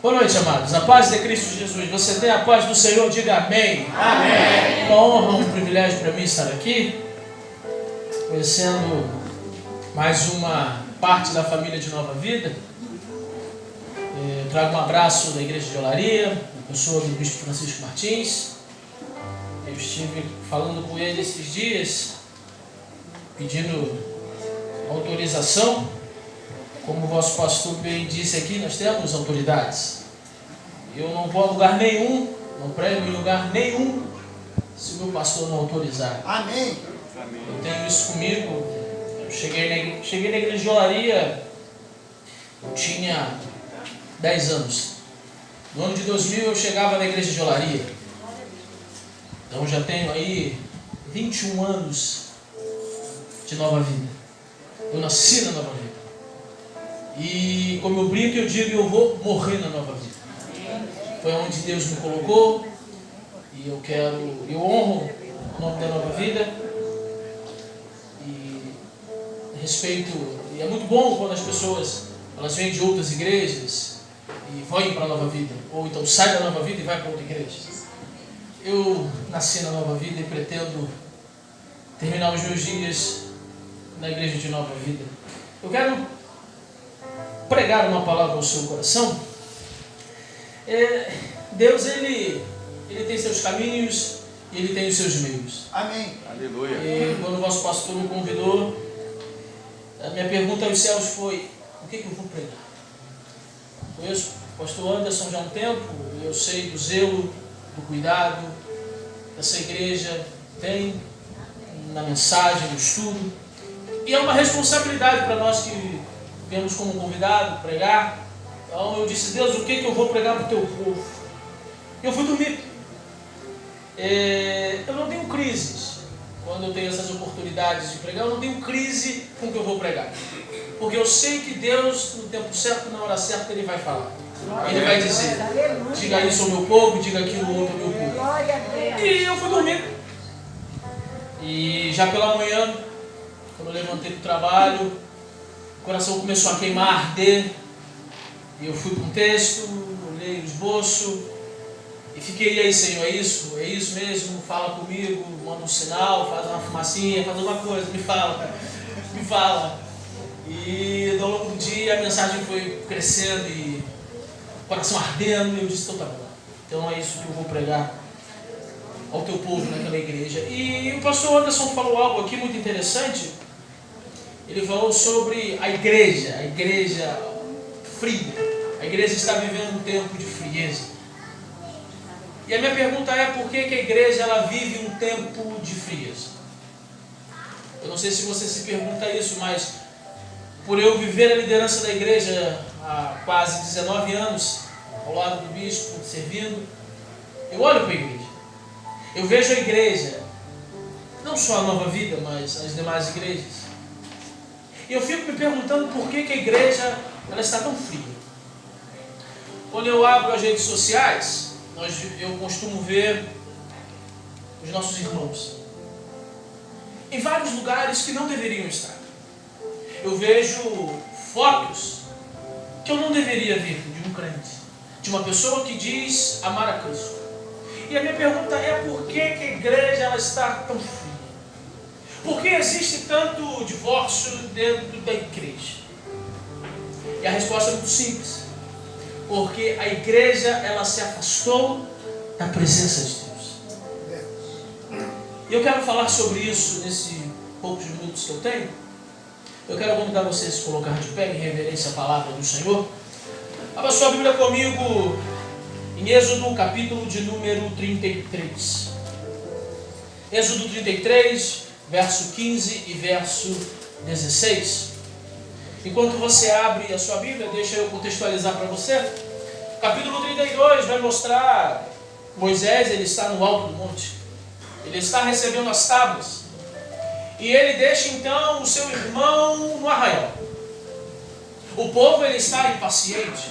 Boa noite, amados. A paz de Cristo Jesus. Você tem a paz do Senhor? Diga amém. Amém. Uma honra, um privilégio para mim estar aqui, conhecendo mais uma parte da família de Nova Vida. Eu trago um abraço da Igreja de Olaria, na pessoa do Bispo Francisco Martins. Eu estive falando com ele esses dias, pedindo autorização. Como o vosso pastor bem disse aqui, nós temos autoridades. Eu não vou a lugar nenhum, não prego em lugar nenhum, se o meu pastor não autorizar. Amém. Eu tenho isso comigo. Eu cheguei na Igreja de Olaria, eu tinha 10 anos. No ano de 2000 eu chegava na Igreja de Olaria. Então já tenho aí 21 anos de Nova Vida. Eu nasci na Nova Vida. E como eu brinco, eu digo, eu vou morrer na Nova Vida. Foi onde Deus me colocou. E eu honro o nome da Nova Vida. E respeito. E é muito bom quando as pessoas elas vêm de outras igrejas e vão para a Nova Vida. Ou então saem da Nova Vida e vai para outra igreja. Eu nasci na Nova Vida e pretendo terminar os meus dias na Igreja de Nova Vida. Eu quero pregar uma palavra ao seu coração. Deus, ele tem seus caminhos e Ele tem os seus meios. Amém. Aleluia. E quando o vosso pastor me convidou, a minha pergunta aos céus foi: o que eu vou pregar? Conheço o pastor Anderson já há um tempo, eu sei do zelo, do cuidado essa igreja tem na mensagem, no estudo. E é uma responsabilidade para nós que viemos como convidado pregar. Então eu disse: Deus, o que eu vou pregar para o teu povo? Eu fui dormir. Eu não tenho crises quando eu tenho essas oportunidades de pregar. Eu não tenho crise com o que eu vou pregar, porque eu sei que Deus, no tempo certo, na hora certa, Ele vai falar. Ele vai dizer: diga isso ao meu povo, diga aquilo outro ao meu povo. E eu fui dormir. E já pela manhã, quando eu levantei do trabalho, o coração começou a queimar, a arder. E eu fui para um texto, olhei o esboço e fiquei: e aí, Senhor, é isso? É isso mesmo? Fala comigo, manda um sinal, faz uma fumacinha, faz alguma coisa, me fala, me fala. E ao longo do dia a mensagem foi crescendo e o coração ardendo, e eu disse: então tá bom, então é isso que eu vou pregar ao teu povo naquela igreja. E o pastor Anderson falou algo aqui muito interessante. Ele falou sobre a igreja fria. A igreja está vivendo um tempo de frieza. E a minha pergunta é: por que a igreja ela vive um tempo de frieza? Eu não sei se você se pergunta isso, mas por eu viver a liderança da igreja há quase 19 anos, ao lado do bispo, servindo, eu olho para a igreja. Eu vejo a igreja, não só a Nova Vida, mas as demais igrejas. E eu fico me perguntando por que a igreja ela está tão fria. Quando eu abro as redes sociais, eu costumo ver os nossos irmãos em vários lugares que não deveriam estar. Eu vejo fotos que eu não deveria ver de um crente, de uma pessoa que diz amar a Cristo. E a minha pergunta é: por que a igreja ela está tão fria? Por que existe tanto divórcio dentro da igreja? E a resposta é muito simples: porque a igreja ela se afastou da presença de Deus. E eu quero falar sobre isso nesses poucos minutos que eu tenho. Eu quero convidar você a se colocar de pé em reverência à palavra do Senhor. Abra sua Bíblia comigo em Êxodo, capítulo de número 33. Êxodo 33, verso 15 e verso 16. Enquanto você abre a sua Bíblia, deixa eu contextualizar para você. Capítulo 32 vai mostrar Moisés, ele está no alto do monte. Ele está recebendo as tábuas. E ele deixa então o seu irmão no arraial. O povo ele está impaciente.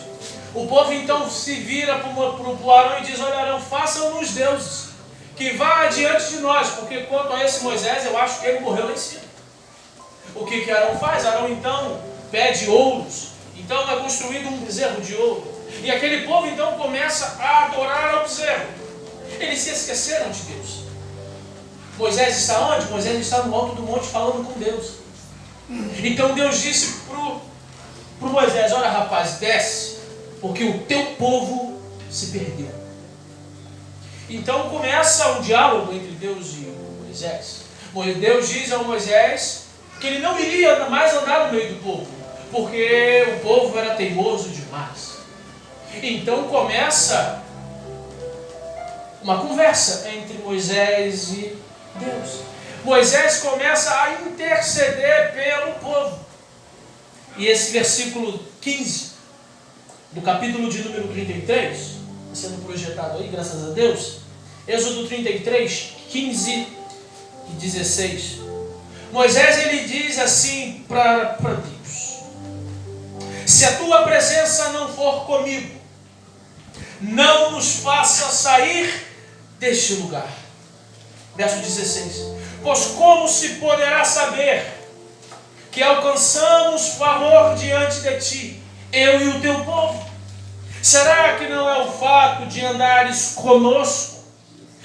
O povo então se vira para o Arão e diz: olha, Arão, façam-nos deuses que vá adiante de nós, porque quanto a esse Moisés, eu acho que ele morreu lá em cima. O que Arão faz? Arão então pede ouros. Então é construído um bezerro de ouro. E aquele povo então começa a adorar ao bezerro. Eles se esqueceram de Deus. Moisés está onde? Moisés está no alto do monte falando com Deus. Então Deus disse para Moisés: olha rapaz, desce, porque o teu povo se perdeu. Então começa um diálogo entre Deus e Moisés. Deus diz a Moisés que ele não iria mais andar no meio do povo, porque o povo era teimoso demais. Então começa uma conversa entre Moisés e Deus. Moisés começa a interceder pelo povo. E esse versículo 15 do capítulo de número 33, está sendo projetado aí, graças a Deus. Êxodo 33, 15 e 16. Moisés ele diz assim para Deus: se a tua presença não for comigo, não nos faça sair deste lugar. Verso 16. Pois como se poderá saber que alcançamos favor diante de ti, eu e o teu povo? Será que não é o fato de andares conosco,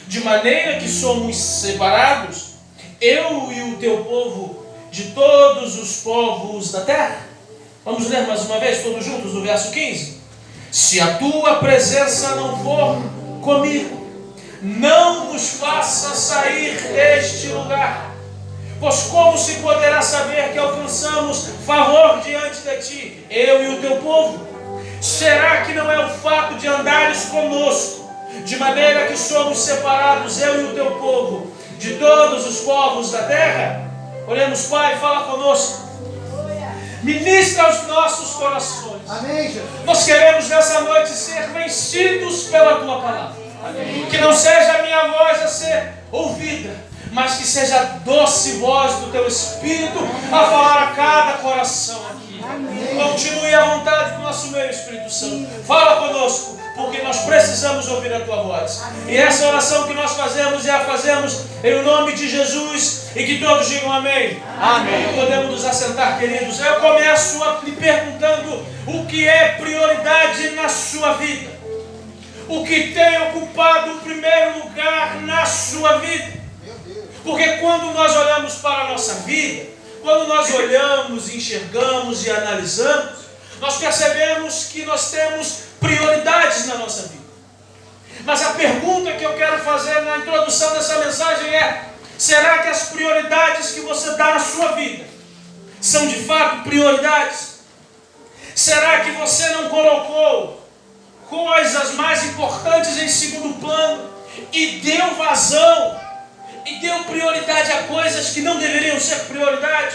de maneira que somos separados, eu e o teu povo, de todos os povos da terra? Vamos ler mais uma vez, todos juntos, no verso 15. Se a tua presença não for comigo, não nos faça sair deste lugar. Pois como se poderá saber que alcançamos favor diante de ti, eu e o teu povo? Será que não é o fato de andares conosco, de maneira que somos separados, eu e o teu povo, de todos os povos da terra? Oremos, Pai, fala conosco. Ministra aos nossos corações. Amém, Jesus. Nós queremos nessa noite ser vencidos pela tua palavra. Amém. Que não seja a minha voz a ser ouvida, mas que seja a doce voz do teu Espírito a falar a cada coração aqui. Amém. Continue à vontade do nosso meio, Espírito Santo. Fala conosco, porque nós precisamos ouvir a tua voz. Amém. E essa oração que nós fazemos e a fazemos em nome de Jesus, e que todos digam amém. Amém. Podemos nos assentar, queridos. Eu começo lhe perguntando o que é prioridade na sua vida. O que tem ocupado o primeiro lugar na sua vida. Porque quando nós olhamos para a nossa vida, quando nós olhamos, enxergamos e analisamos, nós percebemos que nós temos prioridades na nossa vida. Mas a pergunta que eu quero fazer na introdução dessa mensagem é: será que as prioridades que você dá na sua vida são de fato prioridades? Será que você não colocou coisas mais importantes em segundo plano e deu vazão e deu prioridade a coisas que não deveriam ser prioridade?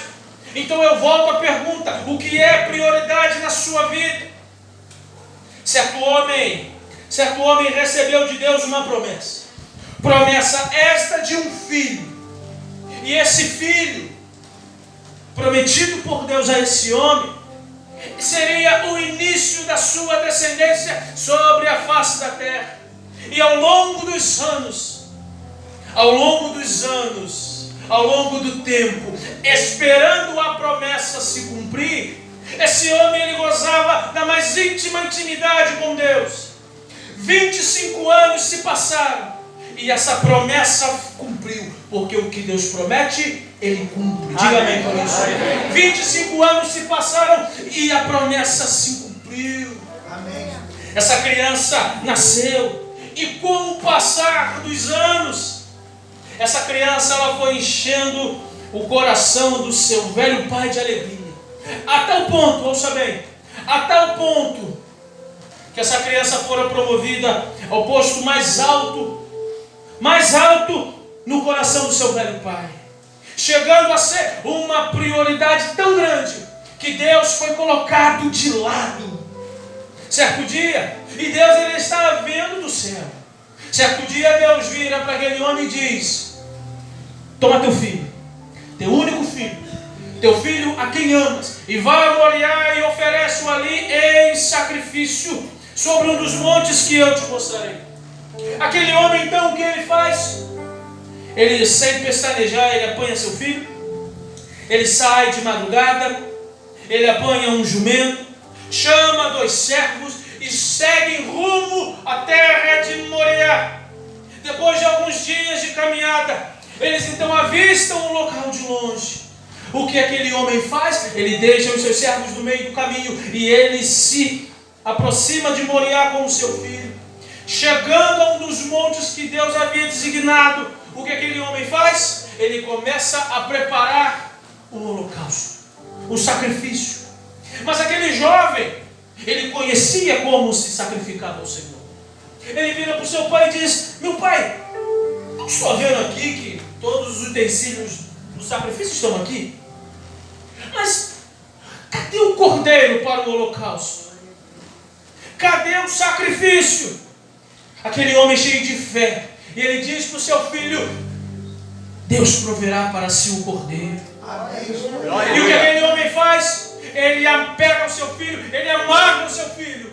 Então eu volto à pergunta: o que é prioridade na sua vida? Certo homem recebeu de Deus uma promessa. Promessa esta de um filho. E esse filho, prometido por Deus a esse homem, seria o início da sua descendência sobre a face da terra. E ao longo dos anos, ao longo do tempo, esperando a promessa se cumprir, esse homem ele gozava da mais íntima intimidade com Deus. 25 anos se passaram e essa promessa cumpriu, porque o que Deus promete, Ele cumpre. Diga amém por isso. 25 anos se passaram e a promessa se cumpriu. Amém. Essa criança nasceu e com o passar dos anos, essa criança ela foi enchendo o coração do seu velho pai de alegria. A tal ponto, ouça bem, a tal ponto que essa criança fora promovida ao posto mais alto no coração do seu velho pai, chegando a ser uma prioridade tão grande que Deus foi colocado de lado. Certo dia, e Deus ele estava vendo do céu. Certo dia Deus vira para aquele homem e diz: toma teu filho, teu único filho, teu filho a quem amas, e vai a Moriá e oferece-o ali em sacrifício sobre um dos montes que eu te mostrarei. Aquele homem então, o que ele faz? Ele, sem pestanejar, ele apanha seu filho, ele sai de madrugada, ele apanha um jumento, chama 2 servos e seguem rumo à terra de Moriá. Depois de alguns dias de caminhada, eles então avistam um local de longe. O que aquele homem faz? Ele deixa os seus servos no meio do caminho e ele se aproxima de Moriá com o seu filho. Chegando a um dos montes que Deus havia designado, o que aquele homem faz? Ele começa a preparar o holocausto, o sacrifício. Mas aquele jovem, ele conhecia como se sacrificava ao Senhor. Ele vira para o seu pai e diz: meu pai, não estou vendo aqui que todos os utensílios do sacrifício estão aqui? Mas cadê o cordeiro para o holocausto? Cadê o sacrifício? Aquele homem cheio de fé, e ele diz para o seu filho: Deus proverá para si o cordeiro. E o que aquele homem faz? Ele apega o seu filho, ele amarra o seu filho,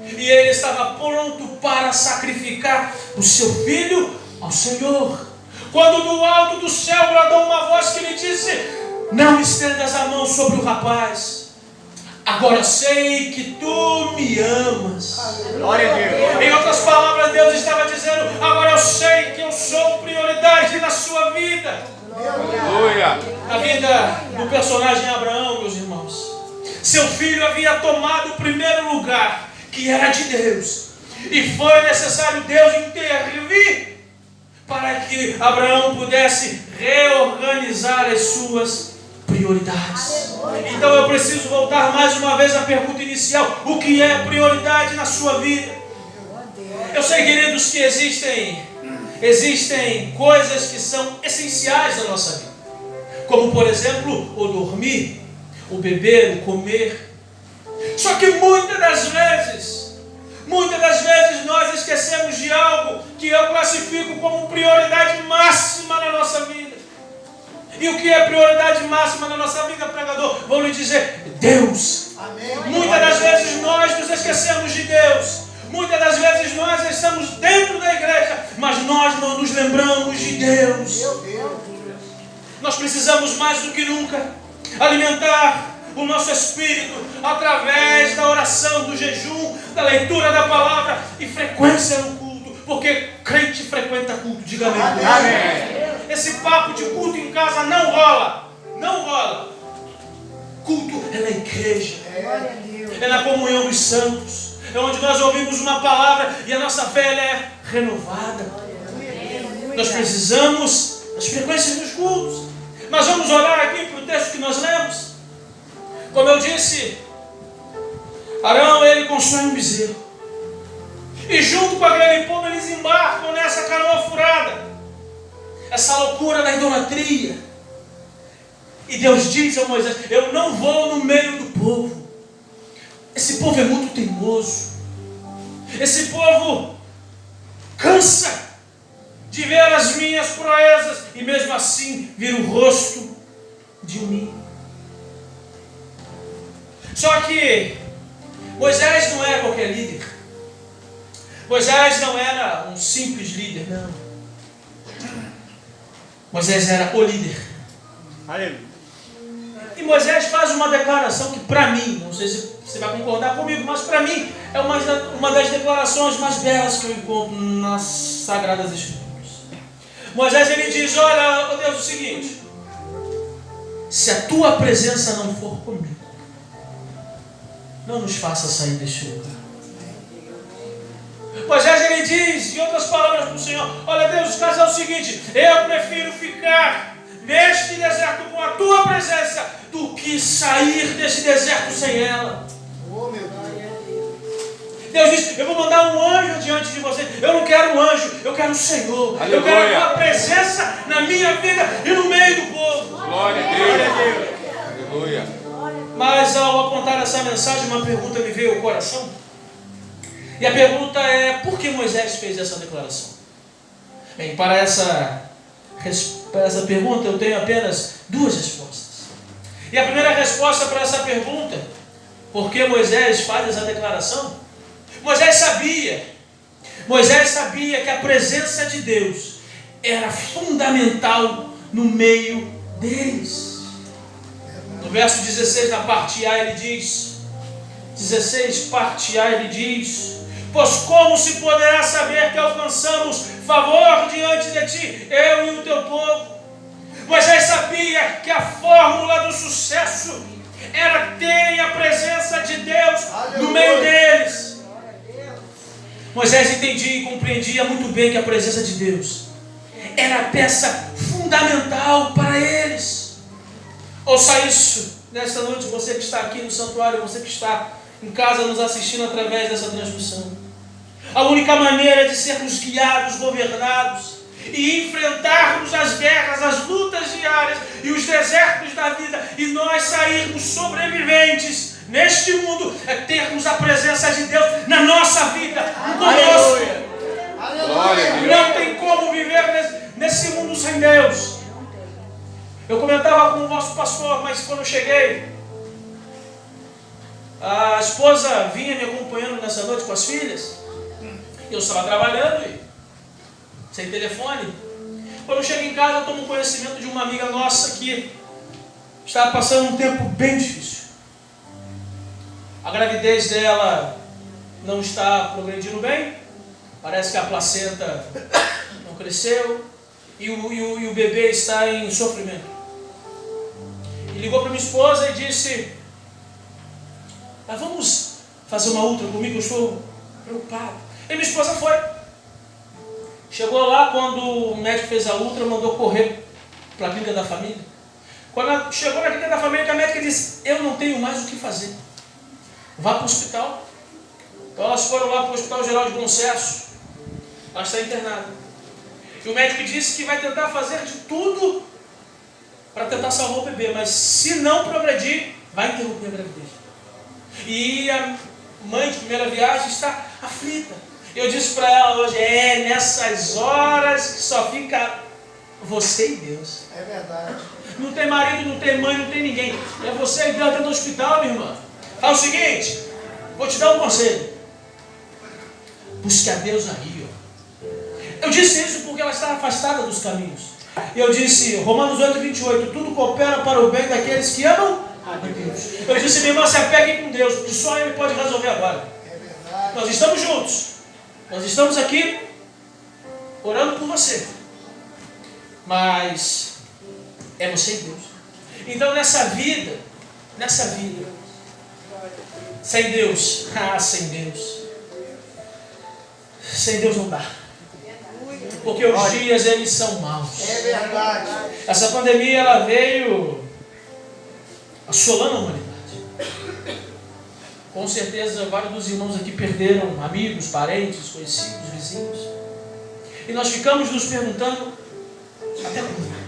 e ele estava pronto para sacrificar o seu filho ao Senhor. Quando do alto do céu bradou uma voz que lhe disse: não estendas a mão sobre o rapaz, agora sei que tu me amas. Glória a Deus. Em outras palavras, Deus estava dizendo: agora eu sei que eu sou prioridade na sua vida. Aleluia. Na vida do personagem Abraão, meus irmãos, seu filho havia tomado o primeiro lugar, que era de Deus, e foi necessário Deus intervir para que Abraão pudesse reorganizar as suas prioridades. Então eu preciso voltar mais uma vez à pergunta inicial: o que é prioridade na sua vida? Eu sei, queridos, que existem coisas que são essenciais na nossa vida, como por exemplo o dormir, o beber, o comer. Só que muitas das vezes nós esquecemos de algo que eu classifico como prioridade máxima na nossa vida. E o que é prioridade máxima na nossa vida, pregador? Vou lhe dizer: Deus. Amém. Muitas das vezes nós nos esquecemos de Deus. Muitas das vezes nós estamos dentro da igreja, mas nós não nos lembramos de Deus. Nós precisamos mais do que nunca alimentar o nosso espírito através da oração, do jejum, da leitura da palavra e frequência no culto, porque crente frequenta culto. Diga amém. Amém. Esse papo de culto em casa não rola. Não rola. Culto é na igreja, é na comunhão dos santos, é onde nós ouvimos uma palavra e a nossa fé ela é renovada. Nós precisamos das frequências dos cultos. Mas vamos olhar aqui para o texto que nós lemos. Como eu disse, Arão, ele constrói um bezerro, e junto com aquele povo eles embarcam nessa canoa furada, essa loucura da idolatria. E Deus diz a Moisés: eu não vou no meio do povo. Esse povo é muito teimoso. Esse povo cansa de ver as minhas proezas e mesmo assim vira o rosto de mim. Só que Moisés não era qualquer líder. Moisés não era um simples líder, não. Moisés era o líder. Aleluia. E Moisés faz uma declaração que, para mim, não sei se você vai concordar comigo, mas para mim é uma das declarações mais belas que eu encontro nas Sagradas Escrituras. Moisés, ele diz: olha, ó Deus, o seguinte: se a tua presença não for comigo, não nos faça sair deste lugar. Moisés, ele diz, em outras palavras para o Senhor: olha Deus, o caso é o seguinte, eu prefiro ficar neste deserto com a tua presença do que sair desse deserto sem ela. Oh, meu Deus. Deus diz: eu vou mandar um anjo diante de você. Eu não quero um anjo, eu quero o Senhor. Aleluia. Eu quero a tua presença na minha vida e no meio do povo. Glória a Deus. Aleluia. Mas ao apontar essa mensagem, uma pergunta me veio ao coração. E a pergunta é: por que Moisés fez essa declaração? Bem, para essa pergunta eu tenho apenas duas respostas. E a primeira resposta para essa pergunta, por que Moisés faz essa declaração? Moisés sabia que a presença de Deus era fundamental no meio deles. No verso 16, na parte A, ele diz: 16, parte A, ele diz: pois como se poderá saber que alcançamos favor diante de ti, eu e o teu povo? Moisés sabia que a fórmula do sucesso era terem a presença de Deus no meio deles. Moisés entendia e compreendia muito bem que a presença de Deus era a peça fundamental para eles. Ouça isso nesta noite, você que está aqui no santuário, você que está em casa nos assistindo através dessa transmissão. A única maneira de sermos guiados, governados e enfrentarmos as guerras, as lutas diárias e os desertos da vida e nós sairmos sobreviventes neste mundo é termos a presença de Deus na nossa vida, conosco. Não tem como viver nesse mundo sem Deus. Eu comentava com o nosso pastor, mas quando eu cheguei, a esposa vinha me acompanhando nessa noite com as filhas. Eu estava trabalhando e sem telefone. Quando eu chego em casa, eu tomo conhecimento de uma amiga nossa que estava passando um tempo bem difícil. A gravidez dela não está progredindo bem. Parece que a placenta não cresceu e o bebê está em sofrimento. E ligou para minha esposa e disse: vamos fazer uma ultra comigo, eu estou preocupado. E minha esposa foi. Chegou lá, quando o médico fez a ultra, mandou correr para a clínica da família. Quando ela chegou na clínica da família, a médica disse: eu não tenho mais o que fazer, vá para o hospital. Então elas foram lá para o Hospital Geral de Bom Sucesso. Ela está internada. E o médico disse que vai tentar fazer de tudo para tentar salvar o bebê, mas se não progredir, vai interromper a gravidez. E a mãe de primeira viagem está aflita. Eu disse para ela hoje: nessas horas que só fica você e Deus. É verdade. Não tem marido, não tem mãe, não tem ninguém. É você e Deus dentro do hospital, minha irmã. Fala o seguinte, vou te dar um conselho. Busque a Deus aí, ó. Eu disse isso porque ela estava afastada dos caminhos. E eu disse, Romanos 8:28, tudo coopera para o bem daqueles que amam a Deus. Eu disse, minha irmã, se apegue com Deus, porque só Ele pode resolver agora. É verdade. Nós estamos juntos. Nós estamos aqui orando por você. Mas é você e Deus. Então nessa vida, sem Deus, sem Deus não dá. Porque os dias eles são maus. É verdade. Essa pandemia ela veio assolando a humanidade. Com certeza vários dos irmãos aqui perderam amigos, parentes, conhecidos, vizinhos. E nós ficamos nos perguntando até quando?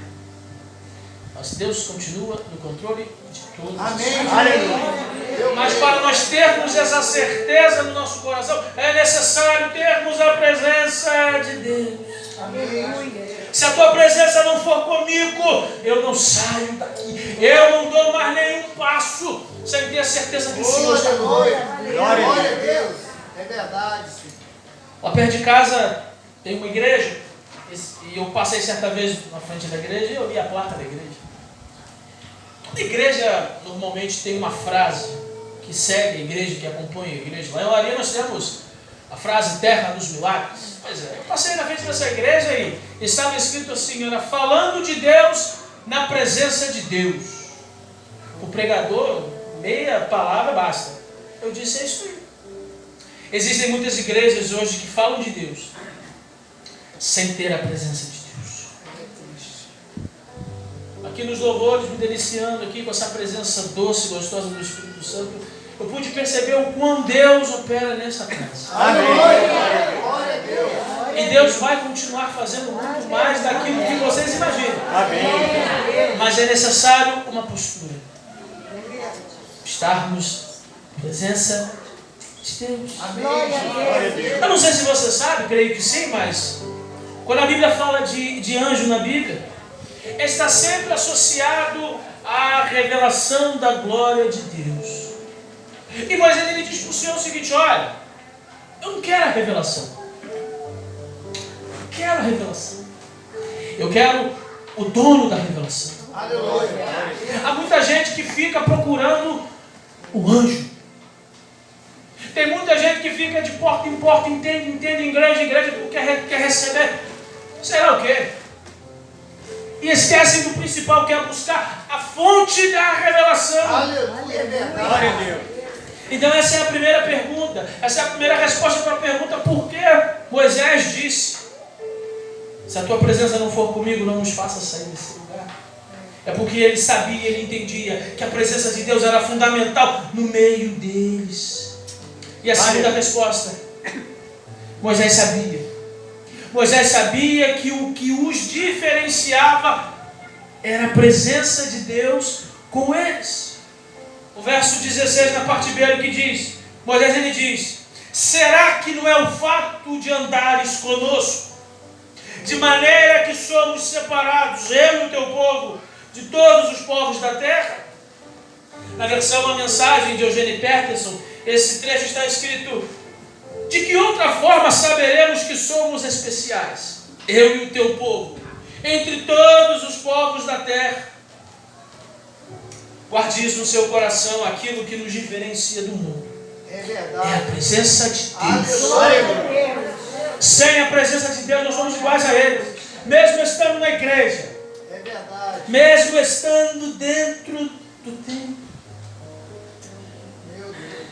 Mas Deus continua no controle de tudo. Amém. Aleluia. Mas para nós termos essa certeza no nosso coração, é necessário termos a presença de Deus. Amém. Se a tua presença não for comigo, eu não saio daqui. Eu não dou mais nenhum passo sem ter a certeza que o Senhor está comigo. Glória a Deus. É verdade, Senhor. Lá perto de casa tem uma igreja. E eu passei certa vez na frente da igreja e eu vi a placa da igreja. Toda igreja normalmente tem uma frase que segue a igreja, que acompanha a igreja. Lá em Olaria nós temos a frase Terra dos Milagres. Pois é, eu passei na frente dessa igreja e estava escrito assim, era falando de Deus na presença de Deus. O pregador, meia palavra basta. Eu disse, é isso aí. Existem muitas igrejas hoje que falam de Deus sem ter a presença de Deus. Aqui nos louvores, me deliciando aqui com essa presença doce, gostosa do Espírito Santo, eu pude perceber o quão Deus opera nessa casa. Amém. Glória a Deus. E Deus vai continuar fazendo muito mais daquilo que vocês imaginam. Amém. Mas é necessário uma postura. Estarmos na presença de Deus. Amém. Glória a Deus. Eu não sei se você sabe, creio que sim, mas quando a Bíblia fala de anjo na Bíblia, está sempre associado à revelação da glória de Deus. E Moisés ele diz para o Senhor o seguinte, olha, eu não quero a revelação. Eu quero a revelação. Eu quero o dono da revelação. Aleluia. Há muita gente que fica procurando o anjo. Tem muita gente que fica de porta em porta, entende igreja em igreja, porque quer receber sei lá o quê. E esquecem do principal, que é buscar a fonte da revelação. Aleluia, é verdade. Glória a Deus. Então essa é a primeira pergunta. Essa é a primeira resposta para a pergunta: por que Moisés disse: se a tua presença não for comigo, não nos faça sair desse lugar? É porque ele sabia, ele entendia que a presença de Deus era fundamental no meio deles. E a segunda resposta: Moisés sabia. Moisés sabia que o que os diferenciava era a presença de Deus com eles. O verso 16 na parte B, que diz, Moisés ele diz: será que não é o fato de andares conosco, de maneira que somos separados, eu e o teu povo, de todos os povos da terra? Na versão A Mensagem de Eugene Peterson, esse trecho está escrito: de que outra forma saberemos que somos especiais, eu e o teu povo, entre todos os povos da terra? Guarde isso no seu coração: aquilo que nos diferencia do mundo É verdade. é a presença de Deus. Aleluia. Sem a presença de Deus, nós somos iguais a Ele. Mesmo estando na igreja, É verdade. mesmo estando dentro do templo. Meu Deus.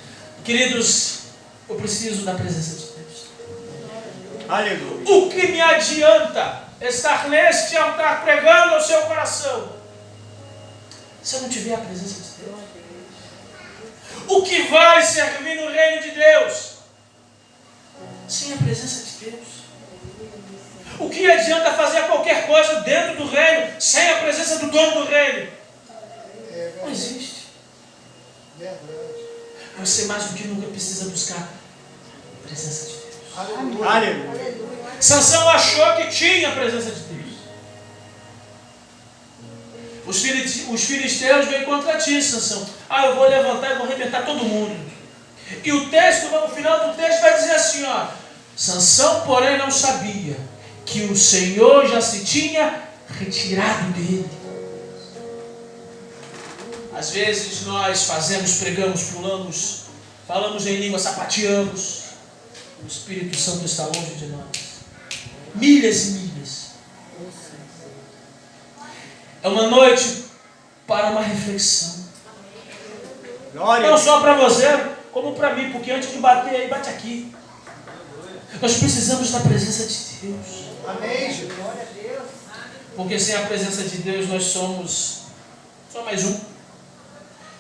Queridos, eu preciso da presença de Deus. Aleluia. O que me adianta estar neste altar pregando ao seu coração se eu não tiver a presença de Deus? O que vai servir no reino de Deus sem a presença de Deus? O que adianta fazer qualquer coisa dentro do reino sem a presença do dono do reino? É Não verdade. existe. Verdade. Você mais do que nunca precisa buscar a presença de Deus. Aleluia. Aleluia. Sansão achou que tinha a presença de Deus. Os filisteus veio contra ti, Sansão. Eu vou levantar e vou arrebentar todo mundo. E o texto, no final do texto, vai dizer assim, ó: Sansão, porém, não sabia que o Senhor já se tinha retirado dele. Às vezes nós fazemos, pregamos, pulamos, falamos em língua, sapateamos. O Espírito Santo está longe de nós. Milhas e milhas. É uma noite para uma reflexão. Glória a Não Deus. só para você, como para mim, porque antes de bater aí, bate aqui. Nós precisamos da presença de Deus. Amém, Jesus. Porque sem a presença de Deus nós somos só mais um.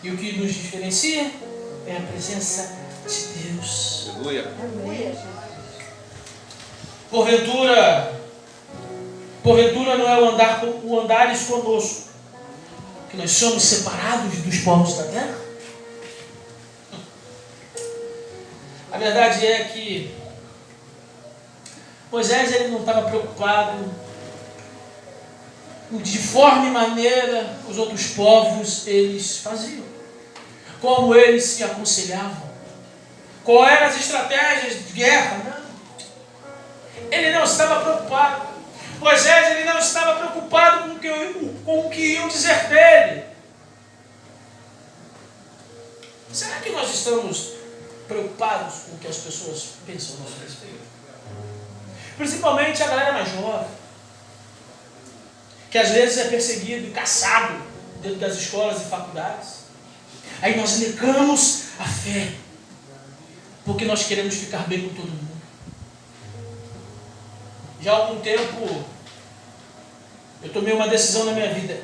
E o que nos diferencia é a presença de Deus. Aleluia. Porventura não é o andares conosco, que nós somos separados dos povos da terra? A verdade é que Moisés ele não estava preocupado de forma e maneira os outros povos eles faziam, como eles se aconselhavam, quais eram as estratégias de guerra. Não. Ele não estava preocupado. Moisés ele não estava preocupado com o que iam dizer dele. Será que nós estamos preocupados com o que as pessoas pensam a nosso respeito? Principalmente a galera mais jovem, que às vezes é perseguido e caçado dentro das escolas e faculdades. Aí nós negamos a fé, porque nós queremos ficar bem com todo mundo. Já há algum tempo, eu tomei uma decisão na minha vida.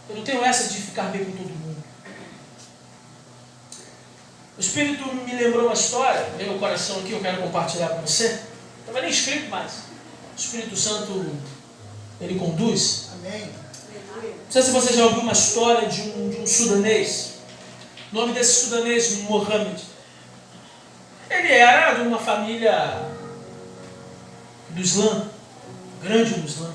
Eu não tenho essa de ficar bem com todo mundo. O Espírito me lembrou uma história, veio meu coração aqui, eu quero compartilhar com você. Não estava nem escrito mais. O Espírito Santo, ele conduz. Amém. Não sei se você já ouviu uma história de um sudanês. O nome desse sudanês, Mohamed. Ele era de uma família do Islã, grande no Islã.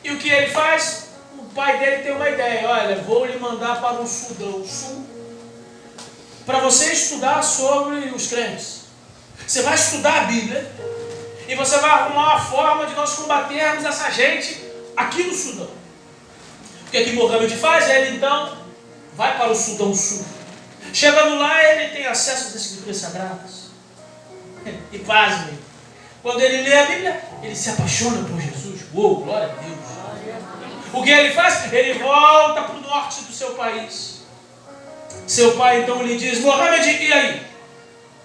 E o que ele faz? O pai dele tem uma ideia: olha, vou lhe mandar para o Sudão Sul para você estudar sobre os crentes. Você vai estudar a Bíblia e você vai arrumar uma forma de nós combatermos essa gente aqui no Sudão. O que é que Mohamed faz? Ele então vai para o Sudão Sul. Chegando lá, ele tem acesso às Escrituras Sagradas. E pasmem, quando ele lê a Bíblia, ele se apaixona por Jesus. Uou, glória a Deus. O que ele faz? Ele volta para o norte do seu país. Seu pai então lhe diz: Mohamed, e aí?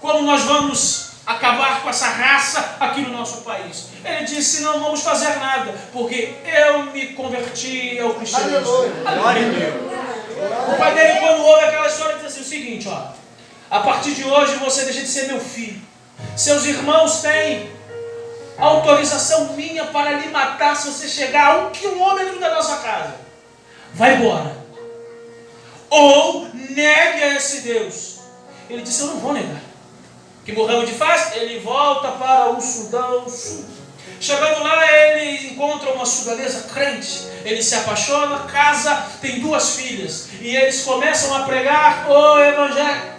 Como nós vamos acabar com essa raça aqui no nosso país? Ele disse: não vamos fazer nada, porque eu me converti ao cristianismo. Glória a Deus. O pai dele, quando ouve aquela história, diz assim, o seguinte: ó, a partir de hoje você deixa de ser meu filho. Seus irmãos têm autorização minha para lhe matar se você chegar a 1 quilômetro da nossa casa. Vai embora. Ou negue a esse Deus. Ele disse: eu não vou negar. O que Mohamed faz? Ele volta para o Sudão Sul. Chegando lá, ele encontra uma sudanesa crente. Ele se apaixona, casa, tem 2 filhas. E eles começam a pregar o evangelho.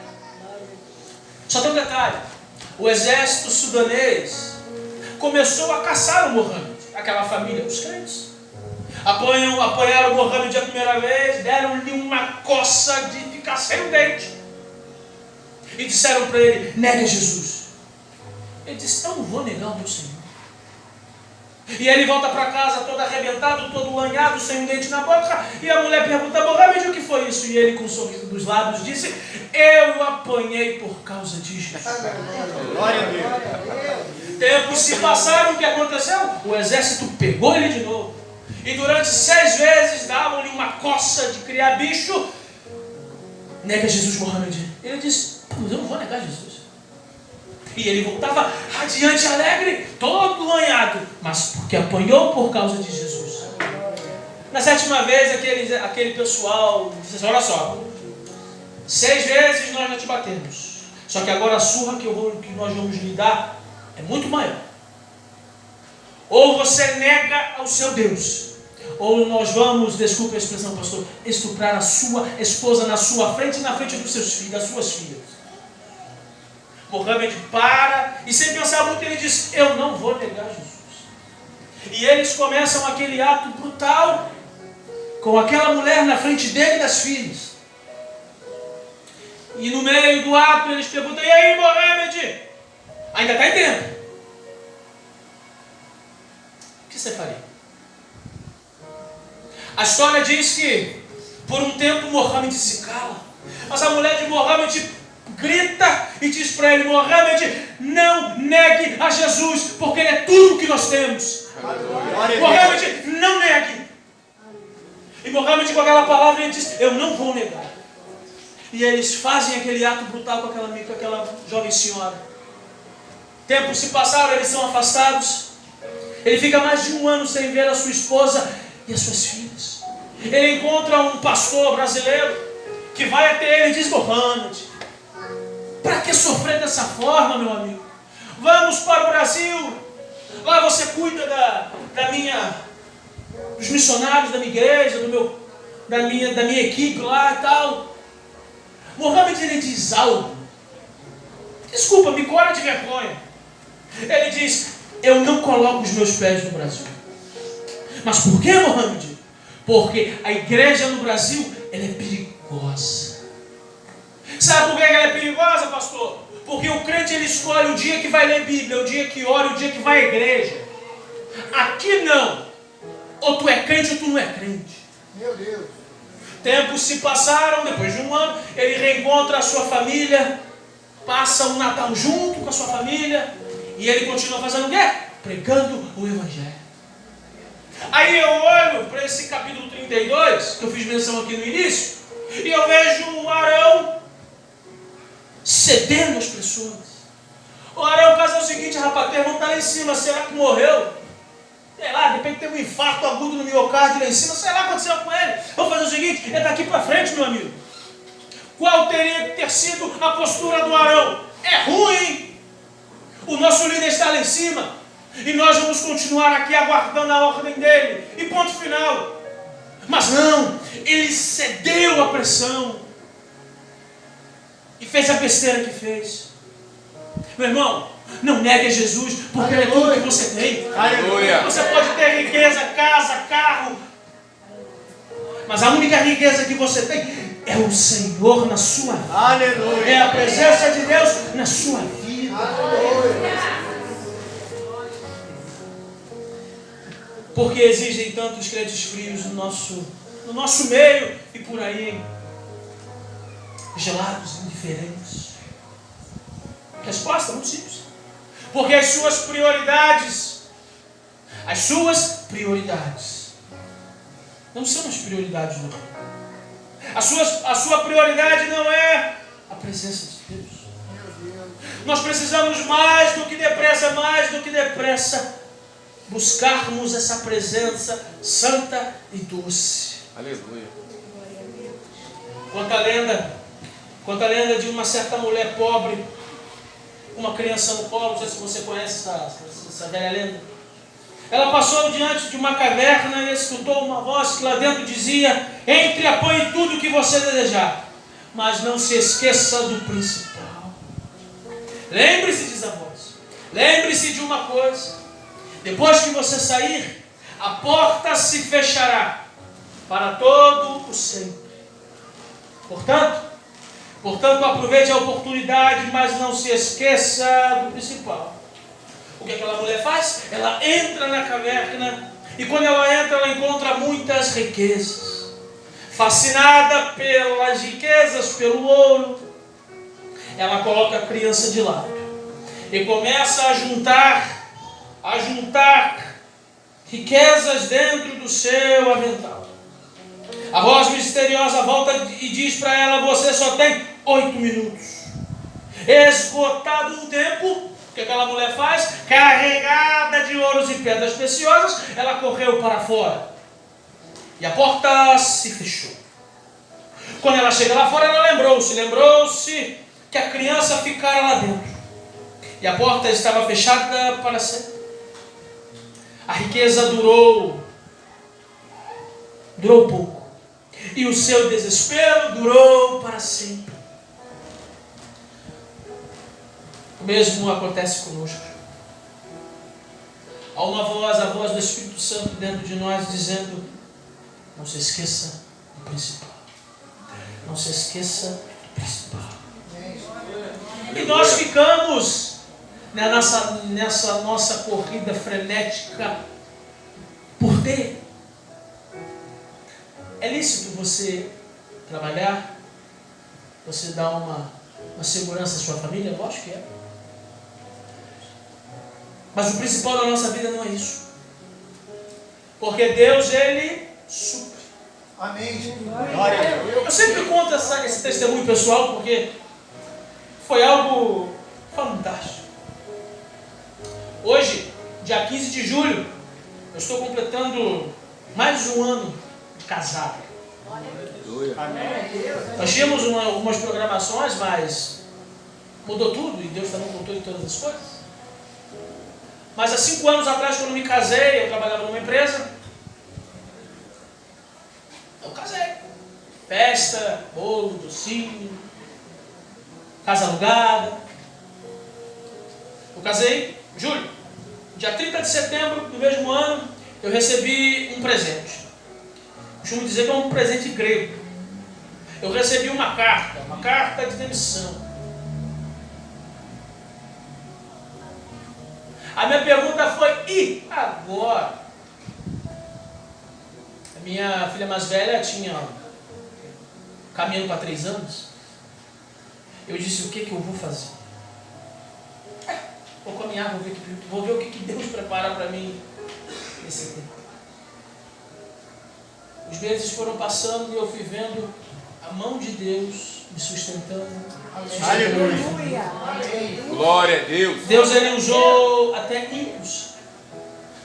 Só tem um detalhe: o exército sudanês começou a caçar o Mohamed, aquela família, os crentes. Apanharam o Mohamed a primeira vez, deram-lhe uma coça de ficar sem o dente. E disseram para ele: nega Jesus. Ele disse: eu não vou negar o meu Senhor. E ele volta para casa todo arrebentado, todo lanhado, sem um dente na boca. E a mulher pergunta: Mohamed, o que foi isso? E ele, com um sorriso dos lábios, disse: eu apanhei por causa de Jesus. Glória a Deus. Tempos se passaram, o que aconteceu? O exército pegou ele de novo. E durante 6 vezes davam-lhe uma coça de criar bicho. Nega Jesus, Mohamed. Ele disse: mas eu não vou negar Jesus. E ele voltava radiante, alegre, todo lanhado, mas porque apanhou por causa de Jesus. Na 7ª vez, aquele pessoal disse assim: olha só, 6 vezes nós já te batemos, só que agora a surra que nós vamos lhe dar é muito maior. Ou você nega ao seu Deus, ou nós vamos, desculpe a expressão, pastor, estuprar a sua esposa na sua frente e na frente dos seus filhos, das suas filhas. Mohamed para, e sem pensar muito ele diz: eu não vou negar Jesus. E eles começam aquele ato brutal com aquela mulher na frente dele e das filhas. E no meio do ato eles perguntam: e aí, Mohamed? Ainda está em tempo. O que você faria? A história diz que por um tempo Mohamed se cala, mas a mulher de Mohamed grita e diz para ele: Mohamed, não negue a Jesus, porque ele é tudo o que nós temos. Mohamed, não negue. E Mohamed, com aquela palavra, ele diz: eu não vou negar. E eles fazem aquele ato brutal com aquela jovem senhora. Tempos se passaram, eles são afastados. Ele fica mais de 1 ano sem ver a sua esposa e as suas filhas. Ele encontra um pastor brasileiro que vai até ele e diz: Mohamed, para que sofrer dessa forma, meu amigo? Vamos para o Brasil. Lá você cuida dos missionários da minha igreja, da minha equipe lá e tal. Mohamed, ele diz algo. Desculpa, me colhe de vergonha. Ele diz: eu não coloco os meus pés no Brasil. Mas por que, Mohamed? Porque a igreja no Brasil, ela é perigosa. Sabe por que ela é perigosa, pastor? Porque o crente, ele escolhe o dia que vai ler Bíblia, o dia que ora, o dia que vai à igreja. Aqui não. Ou tu é crente ou tu não é crente. Meu Deus. Tempos se passaram, depois de 1 ano, ele reencontra a sua família, passa um Natal junto com a sua família, e ele continua fazendo o quê? Pregando o Evangelho. Aí eu olho para esse capítulo 32, que eu fiz menção aqui no início, e eu vejo um Arão cedendo as pessoas. O Arão, o caso é o seguinte: rapaz, teu irmão está lá em cima, será que morreu? Sei lá, de repente teve um infarto agudo no miocárdio lá em cima, sei lá o que aconteceu com ele. Vamos fazer o seguinte: é daqui para frente, meu amigo. Qual teria que ter sido a postura do Arão? É ruim. O nosso líder está lá em cima e nós vamos continuar aqui aguardando a ordem dele. E ponto final. Mas não, ele cedeu à pressão e fez a besteira que fez. Meu irmão, não negue a Jesus, porque ele é tudo que você tem. Aleluia. Você pode ter riqueza, casa, carro, mas a única riqueza que você tem é o Senhor na sua vida. Aleluia. É a presença de Deus na sua vida. Porque existem tantos crentes frios no nosso meio e por aí, gelados, indiferentes. Resposta muito simples. Porque as suas prioridades não são as prioridades do reino. A sua prioridade não é a presença de Deus. Nós precisamos mais do que depressa, buscarmos essa presença santa e doce. Aleluia. Conta a lenda de uma certa mulher pobre, uma criança no colo, não sei se você conhece essa velha lenda. Ela passou diante de uma caverna e escutou uma voz que lá dentro dizia: entre e apanhe tudo o que você desejar, mas não se esqueça do principal. Lembre-se, diz a voz, lembre-se de uma coisa: depois que você sair, a porta se fechará para todo o sempre. Portanto, aproveite a oportunidade, mas não se esqueça do principal. O que aquela mulher faz? Ela entra na caverna e quando ela entra, ela encontra muitas riquezas. Fascinada pelas riquezas, pelo ouro, ela coloca a criança de lado e começa a juntar riquezas dentro do seu avental. A voz misteriosa volta e diz para ela: você só tem 8 minutos. Esgotado o tempo, o que aquela mulher faz? Carregada de ouros e pedras preciosas, ela correu para fora. E a porta se fechou. Quando ela chega lá fora, ela lembrou-se que a criança ficara lá dentro. E a porta estava fechada para sempre. A riqueza durou pouco. E o seu desespero durou para sempre. O mesmo acontece conosco. Há uma voz, a voz do Espírito Santo dentro de nós dizendo: não se esqueça do principal. Não se esqueça do principal. E nós ficamos nessa nossa corrida frenética por ter. É lícito você trabalhar, você dar uma segurança à sua família? Lógico que é. Mas o principal da nossa vida não é isso. Porque Deus, Ele supre. Amém. Glória a Deus. Eu sempre conto esse testemunho pessoal porque foi algo fantástico. Hoje, dia 15 de julho, eu estou completando mais um ano de casado. Amém. Nós tínhamos algumas programações, mas mudou tudo e Deus também contou em todas as coisas. Mas há 5 anos atrás, quando me casei, eu trabalhava numa empresa. Eu casei. Festa, bolo, docinho, casa alugada. Eu casei em julho. Dia 30 de setembro do mesmo ano, eu recebi um presente. Costumo dizer que é um presente grego. Eu recebi uma carta de demissão. A minha pergunta foi: e agora? A minha filha mais velha tinha caminhando para 3 anos. Eu disse: o que eu vou fazer? Vou caminhar, vou ver o que Deus prepara para mim nesse tempo. Os meses foram passando e eu fui vendo a mão de Deus me sustentando. Aleluia. Glória a Deus. Deus, Ele usou até ímpios.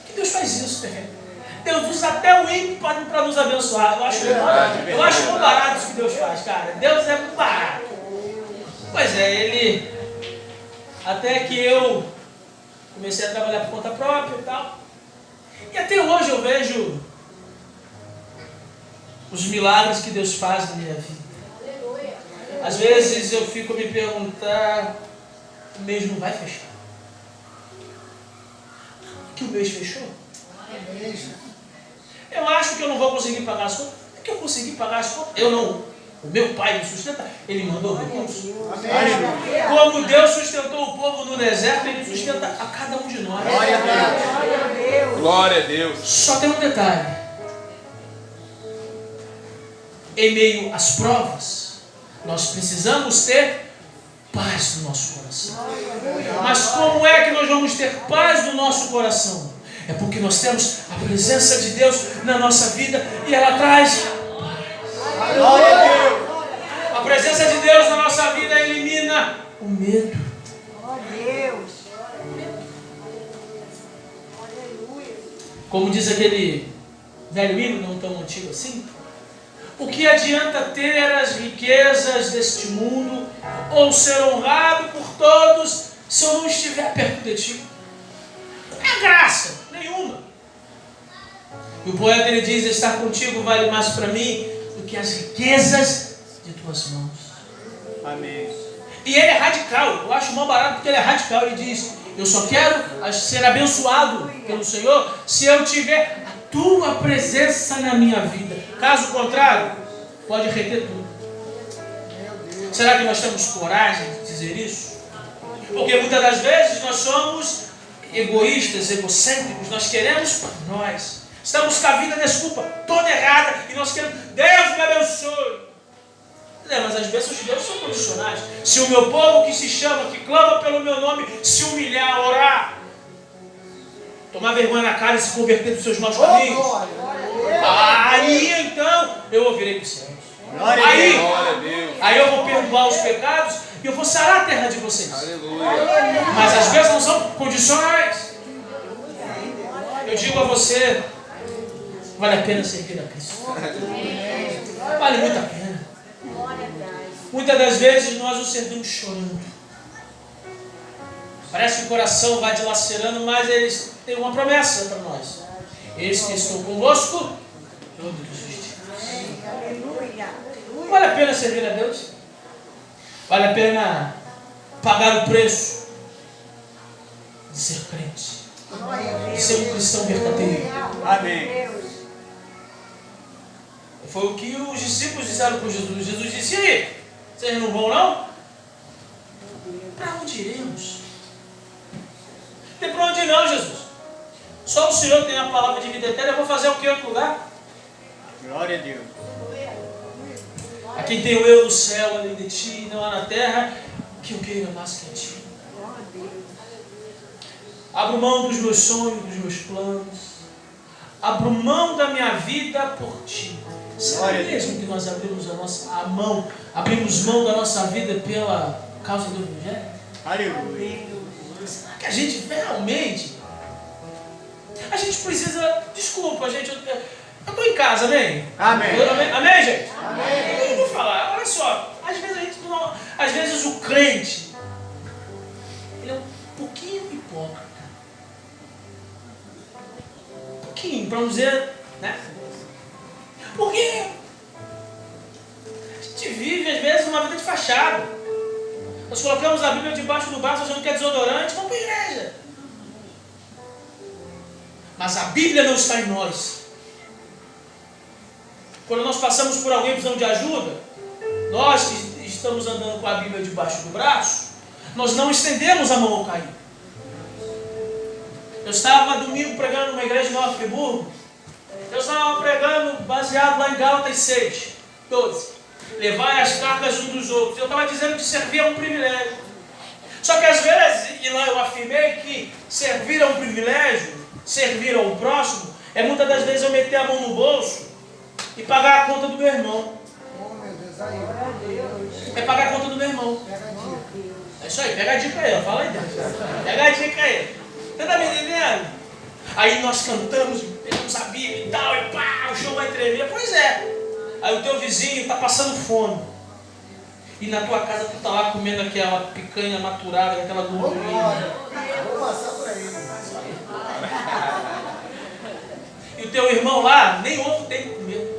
Que Deus faz isso, né? Deus usa até o ímpio para nos abençoar. Eu acho muito barato isso que Deus faz, cara. Deus é muito barato. Pois é, Ele... Até que eu comecei a trabalhar por conta própria e tal. E até hoje eu vejo os milagres que Deus faz na minha vida. Às vezes eu fico me perguntar: o mês não vai fechar? Que o mês fechou? Amém. Eu acho que eu não vou conseguir pagar as contas. É que eu consegui pagar as contas? Eu não O meu Pai me sustenta. Ele mandou recursos. Amém. Como Deus sustentou o povo no deserto, Ele sustenta a cada um de nós. Glória a Deus. Glória a Deus. Só tem um detalhe. Em meio às provas, nós precisamos ter paz no nosso coração. Mas como é que nós vamos ter paz no nosso coração? É porque nós temos a presença de Deus na nossa vida e ela traz paz. Glória a Deus. A presença de Deus na nossa vida elimina o medo. Como diz aquele velho hino, não tão antigo assim, o que adianta ter as riquezas deste mundo ou ser honrado por todos se eu não estiver perto de ti? Não é graça nenhuma. E o poeta ele diz: estar contigo vale mais para mim do que as riquezas de tuas mãos. Amém. E ele é radical. Eu acho mal barato porque ele é radical. Ele diz: eu só quero ser abençoado pelo Senhor se eu tiver a tua presença na minha vida. Caso contrário, pode reter tudo. Será que nós temos coragem de dizer isso? Porque muitas das vezes nós somos egoístas, egocêntricos. Nós queremos para nós. Estamos com a vida, desculpa, toda errada. E nós queremos: Deus me abençoe. Mas as bênçãos de Deus são condicionais. Se o meu povo que se chama, que clama pelo meu nome, se humilhar, orar, tomar vergonha na cara e se converter dos seus maus caminhos, aí então eu ouvirei dos céus. Aí eu vou perdoar os pecados e eu vou sarar a terra de vocês. Aleluia. Mas as bênçãos não são condicionais. Eu digo a você: vale a pena servir a Cristo. Vale muito a pena. Muitas das vezes nós o servimos chorando. Parece que o coração vai dilacerando, mas eles têm uma promessa para nós: eis que estou convosco todos os dias. Vale a pena servir a Deus? Vale a pena pagar o preço de ser crente, de ser um cristão verdadeiro. Amém. Foi o que os discípulos disseram para Jesus. Jesus disse: e aí, vocês não vão não? Para onde iremos? Não tem para onde ir não, Jesus. Só o Senhor tem a palavra de vida eterna. Eu vou fazer o que em outro lugar? Glória a Deus. A quem tem o eu no céu, além de ti, não há na terra que eu queira mais que a ti. Abro mão dos meus sonhos, dos meus planos. Abro mão da minha vida por ti. Será mesmo que nós abrimos abrimos mão da nossa vida pela causa do Evangelho? Aleluia. Será que a gente realmente... A gente precisa... Desculpa, gente, eu estou em casa, amém? Amém. Amém, gente? Amém. Eu vou falar, olha só. Às vezes a gente não... Às vezes o crente, ele é um pouquinho hipócrita. Um pouquinho, para não dizer, né? Porque a gente vive, às vezes, uma vida de fachada. Nós colocamos a Bíblia debaixo do braço achando que é desodorante, vamos para a igreja. Mas a Bíblia não está em nós. Quando nós passamos por alguém precisando de ajuda, nós que estamos andando com a Bíblia debaixo do braço, nós não estendemos a mão ao cair. Eu estava domingo pregando numa igreja de Nova Friburgo. Eu estava pregando baseado lá em Gálatas 6, 12. Levai as cargas uns dos outros. Eu estava dizendo que servir é um privilégio. Só que às vezes, e lá eu afirmei que servir é um privilégio, servir ao próximo, é muitas das vezes eu meter a mão no bolso e pagar a conta do meu irmão. Oh, meu Deus, aí. É pagar a conta do meu irmão. É isso aí, pega a dica aí, ó. Fala aí dentro. Pega a dica aí. Você está me entendendo? Aí nós cantamos, pegamos a Bíblia e tal, e pá, o chão vai tremer. Pois é. Aí o teu vizinho está passando fome. E na tua casa tu está lá comendo aquela picanha maturada, aquela gordurinha. Vou passar por aí. E o teu irmão lá, nem ovo tem que comer.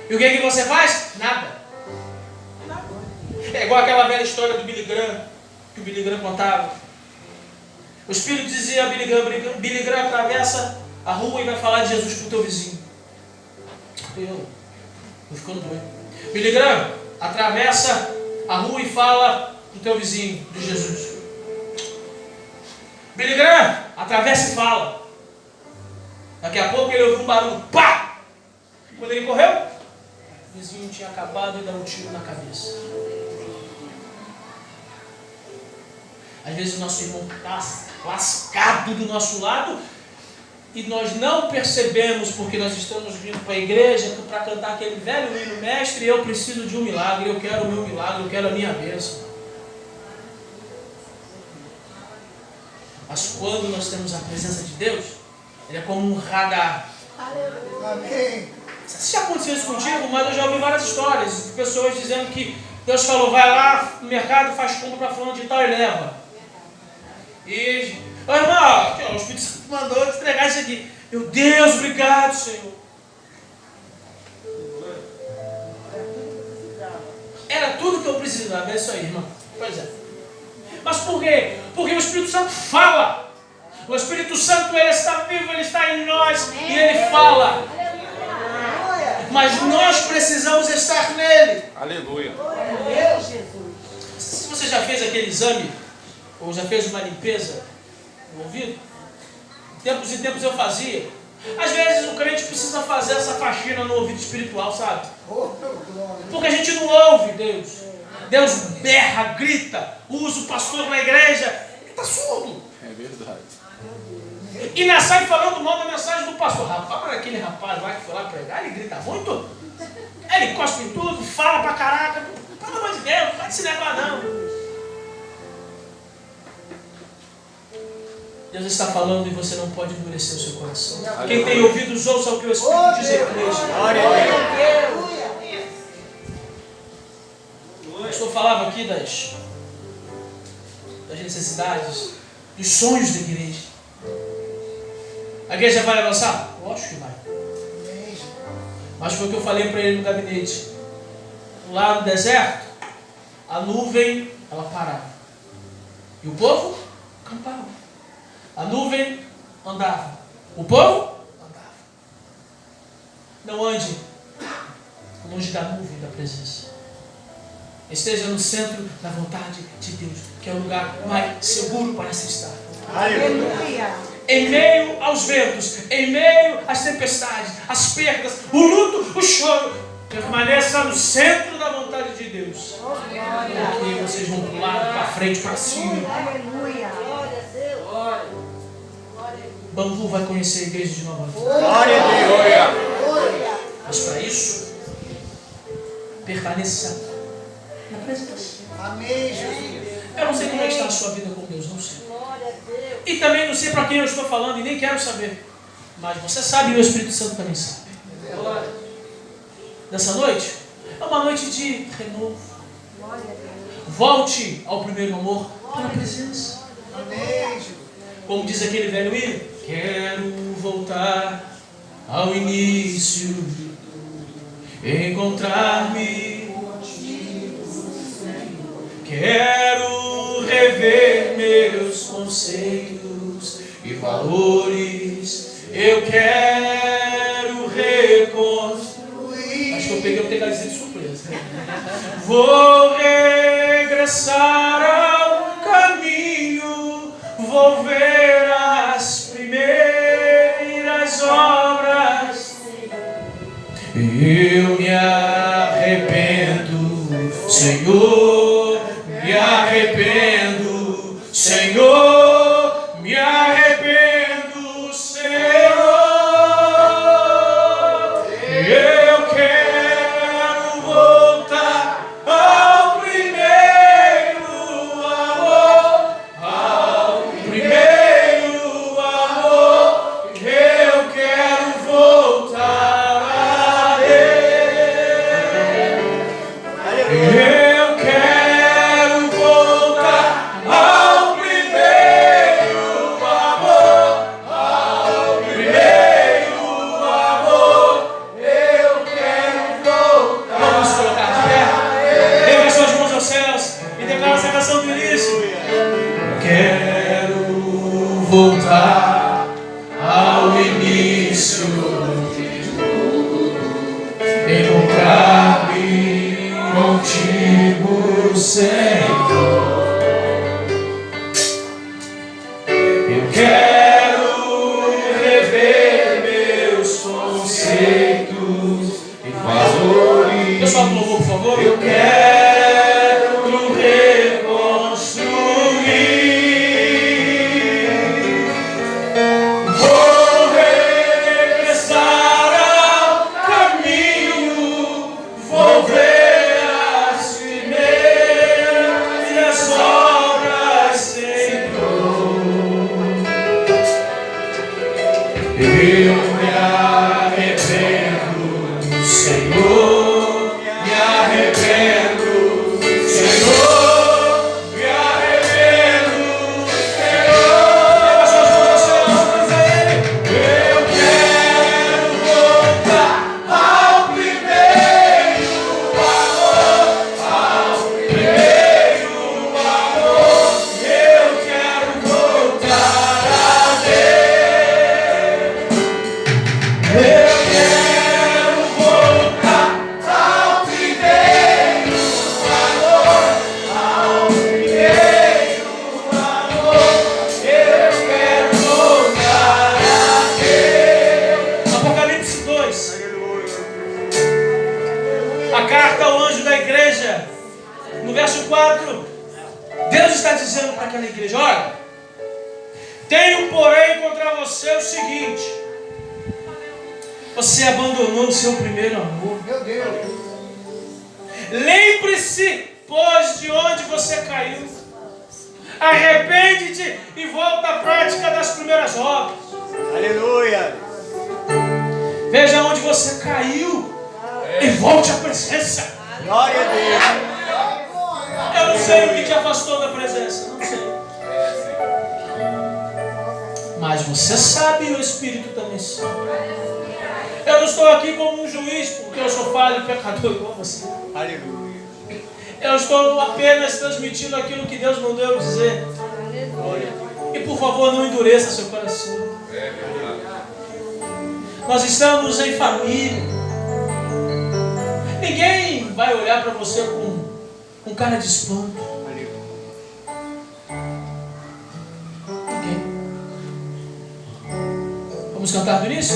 E o que você faz? Nada. É igual aquela velha história do Billy Graham, que o Billy Graham contava. O Espírito dizia a Billy Graham atravessa a rua e vai falar de Jesus para o teu vizinho. Eu ficando doido. Billy Graham, atravessa a rua e fala pro teu vizinho de Jesus. Billy Graham, atravessa e fala. Daqui a pouco ele ouviu um barulho, pá! Quando ele correu, o vizinho tinha acabado de dar um tiro na cabeça. Às vezes o nosso irmão está lascado do nosso lado e nós não percebemos porque nós estamos vindo para a igreja para cantar aquele velho hino, mestre, eu preciso de um milagre, eu quero o meu milagre, eu quero a minha bênção. Mas quando nós temos a presença de Deus, Ele é como um radar. Amém. Se já aconteceu isso contigo, mas eu já ouvi várias histórias de pessoas dizendo que Deus falou, vai lá no mercado, faz compra para fulano de tal e leva. E, ô irmão, aqui, ó, o Espírito Santo mandou te entregar isso aqui. Meu Deus, obrigado, Senhor. Era tudo que eu precisava, é isso aí, irmão. Pois é. Mas por quê? Porque o Espírito Santo fala. O Espírito Santo, ele está vivo, ele está em nós e ele fala. Mas nós precisamos estar nele. Aleluia. Se você já fez aquele exame, ou já fez uma limpeza no ouvido, tempos e tempos eu fazia. Às vezes o crente precisa fazer essa faxina no ouvido espiritual, sabe? Porque a gente não ouve Deus. Deus berra, grita, usa o pastor na igreja, ele está surdo. É verdade. E ainda sai falando mal da mensagem do pastor. Rapaz, mas aquele rapaz lá que foi lá pregar, ele grita muito. Ele cospe em tudo, fala pra caraca. Pelo amor de Deus, não vai se levar não. Deus está falando e você não pode endurecer o seu coração. Quem tem ouvidos, ouça o que o Espírito diz à igreja. O pastor falava aqui das necessidades, dos sonhos da igreja. A igreja vai avançar? Lógico que vai. Mas foi o que eu falei para ele no gabinete. Lá no deserto, a nuvem, ela parava. E o povo acampava. A nuvem andava. O povo andava. Não ande longe da nuvem da presença. Esteja no centro da vontade de Deus, que é o lugar mais seguro para se estar. Aleluia. Em meio aos ventos, em meio às tempestades, às perdas, o luto, o choro, permaneça no centro da vontade de Deus. Porque vocês vão para o lado, para frente, para cima. Aleluia. Bangu vai conhecer a igreja de Nova York. Glória a Deus. Mas para isso, permaneça na presença. Amém, Jesus. Eu não sei como é que está a sua vida com Deus, não sei. E também não sei para quem eu estou falando e nem quero saber. Mas você sabe e o Espírito Santo também sabe. Nessa noite, é uma noite de renovo. Volte ao primeiro amor pela presença. Amém, Jesus. Como diz aquele velho hino, quero voltar ao início, encontrar-me contigo. Quero rever meus conceitos e valores. Eu quero reconstruir. Acho que eu peguei o tecladinho de surpresa. Vou regressar ao caminho. Vou ver as primeiras obras. Eu me arrependo, Senhor, me arrependo, Senhor, me arrependo, Senhor. Eu quero voltar ao primeiro amor, ao primeiro amor. Eu quero voltar a Ele. Eu quero voltar ao primeiro amor, ao primeiro amor. Eu quero voltar. Vamos colocar de pé. Leva suas mãos aos céus e declara essa canção do início. Quero voltar ao início, encontrar-me Senhor. Eu quero rever meus conceitos e valores. Pessoal do louvor, por favor. Eu quero reconstruir. Vou regressar ao caminho. Vou ver as primeiras obras, Senhor. Eu me arrependo, Senhor, me arrependo, Senhor, me arrependo, Senhor. Eu quero voltar ao primeiro amor, ao primeiro amor. Eu quero voltar a Deus. Eu quero voltar ao primeiro amor, ao primeiro amor. Eu quero voltar a Deus. Apocalipse 2. A carta ao anjo da igreja, no verso 4, Deus está dizendo para aquela igreja: olha, tenho porém contra você o seguinte: você abandonou o seu primeiro amor. Meu Deus. Lembre-se, pois, de onde você caiu. Arrepende-te e volta à prática das primeiras obras. Aleluia. Veja onde você caiu e volte à presença. Glória a Deus. Eu não sei o que te afastou da presença, não sei. Mas você sabe e o Espírito também sabe. Eu não estou aqui como um juiz, porque eu sou falho e pecador igual você. Aleluia. Eu estou apenas transmitindo aquilo que Deus mandou eu dizer. E por favor, não endureça seu coração. Nós estamos em família. Ninguém vai olhar para você com cara de espanto. Ninguém. Vamos cantar no início?